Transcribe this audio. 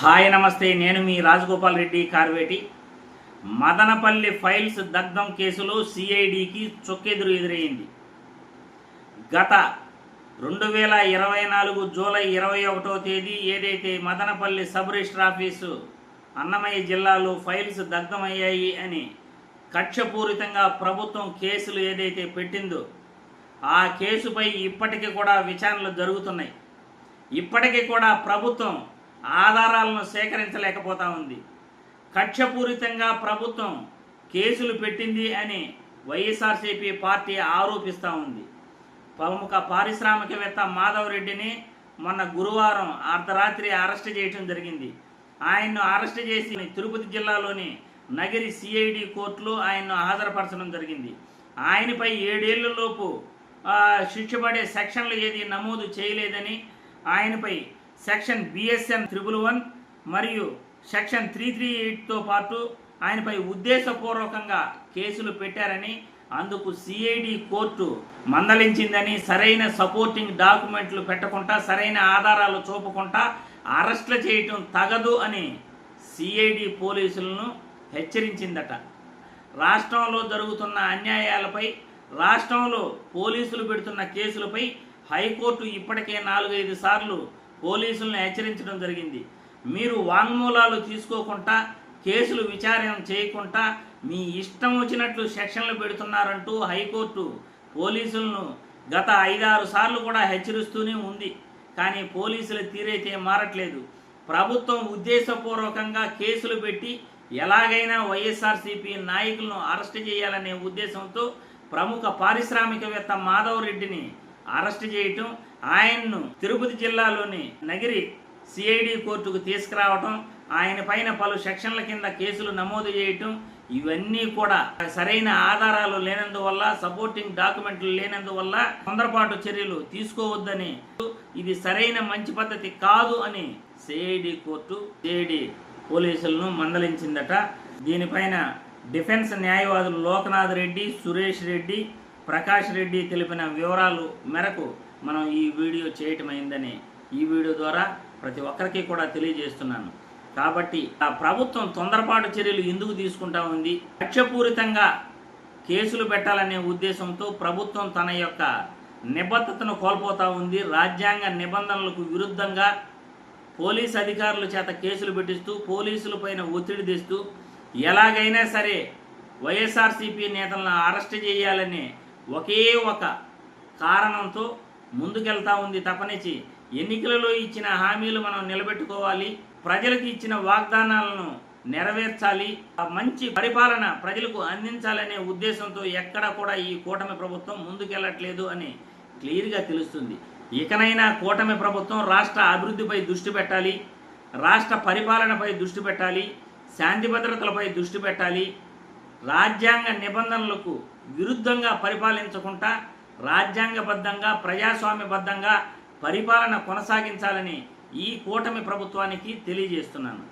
Hi నమస్తే, నేను మీ Rajagopal Reddy Karveti. Madanapalle files దగ్ధం కేసులో సిఐడికి చొక్కెదురు ఎదురైంది. గత 2024 జూలై 21వ తేదీ ఏదైతే Madanapalle sub register office Annamayya జిల్లాలో ఫైల్స్ దగ్ధమయ్యాయి అని కక్షపూరితంగా ప్రభుత్వం కేసులు ఏదైతే పెట్టిందో ఆ కేసుపై ఇప్పటికీ కూడా విచారణలు జరుగుతున్నాయి. ఇప్పటికీ కూడా ప్రభుత్వం ఆధారాలను సేకరించలేకపోతా ఉంది. కక్షపూరితంగా ప్రభుత్వం కేసులు పెట్టింది అని వైఎస్ఆర్సీపీ పార్టీ ఆరోపిస్తూ ఉంది. ప్రముఖ పారిశ్రామికవేత్త మాధవ్ రెడ్డిని మొన్న గురువారం అర్ధరాత్రి అరెస్ట్ చేయడం జరిగింది. ఆయన్ను అరెస్ట్ చేసి తిరుపతి జిల్లాలోని నగిరి సిఐడి కోర్టులో ఆయన్ను హాజరుపరచడం జరిగింది. ఆయనపై 7 ఏళ్లలోపు శిక్ష పడే సెక్షన్లు ఏది నమోదు చేయలేదని, ఆయనపై సెక్షన్ BSN 111 మరియు సెక్షన్ 338తో పాటు ఆయనపై ఉద్దేశపూర్వకంగా కేసులు పెట్టారని, అందుకు సిఐడి కోర్టు మందలించిందని, సరైన సపోర్టింగ్ డాక్యుమెంట్లు పెట్టకుండా సరైన ఆధారాలు చూపకుండా అరెస్టులు చేయటం తగదు అని సిఐడి పోలీసులను హెచ్చరించిందట. రాష్ట్రంలో జరుగుతున్న అన్యాయాలపై, రాష్ట్రంలో పోలీసులు పెడుతున్న కేసులపై హైకోర్టు ఇప్పటికే 4-5 సార్లు పోలీసులను హెచ్చరించడం జరిగింది. మీరు వాంగ్మూలాలు తీసుకోకుండా, కేసులు విచారణ చేయకుండా మీ ఇష్టం వచ్చినట్లు సెక్షన్లు పెడుతున్నారంటూ హైకోర్టు పోలీసులను గత 5-6 సార్లు కూడా హెచ్చరిస్తూనే ఉంది. కానీ పోలీసుల తీరైతే మారట్లేదు. ప్రభుత్వం ఉద్దేశపూర్వకంగా కేసులు పెట్టి ఎలాగైనా వైఎస్ఆర్సీపీ నాయకులను అరెస్ట్ చేయాలనే ఉద్దేశంతో ప్రముఖ పారిశ్రామికవేత్త మాధవ్ రెడ్డిని అరెస్ట్ చేయటం, ఆయన్ను తిరుపతి జిల్లాలోని నగిరి సిఐడి కోర్టుకు తీసుకురావటం, ఆయన పైన పలు సెక్షన్ల కింద కేసులు నమోదు చేయటం, ఇవన్నీ కూడా సరైన ఆధారాలు లేనందువల్ల, సపోర్టింగ్ డాక్యుమెంట్లు లేనందువల్ల తొందరపాటు చర్యలు తీసుకోవద్దని, ఇది సరైన మంచి పద్ధతి కాదు అని సిఐడి కోర్టు సిఐడి పోలీసులను మందలించిందట. దీనిపైన డిఫెన్స్ న్యాయవాదులు లోకనాథ్ రెడ్డి, సురేష్ రెడ్డి, ప్రకాష్ రెడ్డి తెలిపిన వివరాలు మేరకు మనం ఈ వీడియో చేయటమైందని ఈ వీడియో ద్వారా ప్రతి ఒక్కరికి కూడా తెలియజేస్తున్నాను. కాబట్టి ఆ ప్రభుత్వం తొందరపాటు చర్యలు ఎందుకు తీసుకుంటా ఉంది? కక్షపూరితంగా కేసులు పెట్టాలనే ఉద్దేశంతో ప్రభుత్వం తన యొక్క నిబద్ధతను కోల్పోతూ ఉంది. రాజ్యాంగ నిబంధనలకు విరుద్ధంగా పోలీస్ అధికారుల చేత కేసులు పెట్టిస్తూ, పోలీసులపైన ఒత్తిడి తెస్తూ ఎలాగైనా సరే వైఎస్ఆర్సీపీ నేతలను అరెస్ట్ చేయాలనే ఒకే ఒక కారణంతో ముందుకెళ్తా ఉంది తప్పనిచ్చి ఎన్నికలలో ఇచ్చిన హామీలు మనం నిలబెట్టుకోవాలి, ప్రజలకు ఇచ్చిన వాగ్దానాలను నెరవేర్చాలి, మంచి పరిపాలన ప్రజలకు అందించాలనే ఉద్దేశంతో ఎక్కడ కూడా ఈ కూటమి ప్రభుత్వం ముందుకెళ్ళట్లేదు అని క్లియర్గా తెలుస్తుంది. ఇకనైనా కూటమి ప్రభుత్వం రాష్ట్ర అభివృద్ధిపై దృష్టి పెట్టాలి, రాష్ట్ర పరిపాలనపై దృష్టి పెట్టాలి, శాంతి భద్రతలపై దృష్టి పెట్టాలి. రాజ్యాంగ నిబంధనలకు విరుద్ధంగా పరిపాలించకుండా రాజ్యాంగబద్ధంగా, ప్రజాస్వామ్యబద్ధంగా పరిపాలన కొనసాగించాలని ఈ కూటమి ప్రభుత్వానికి తెలియజేస్తున్నాను.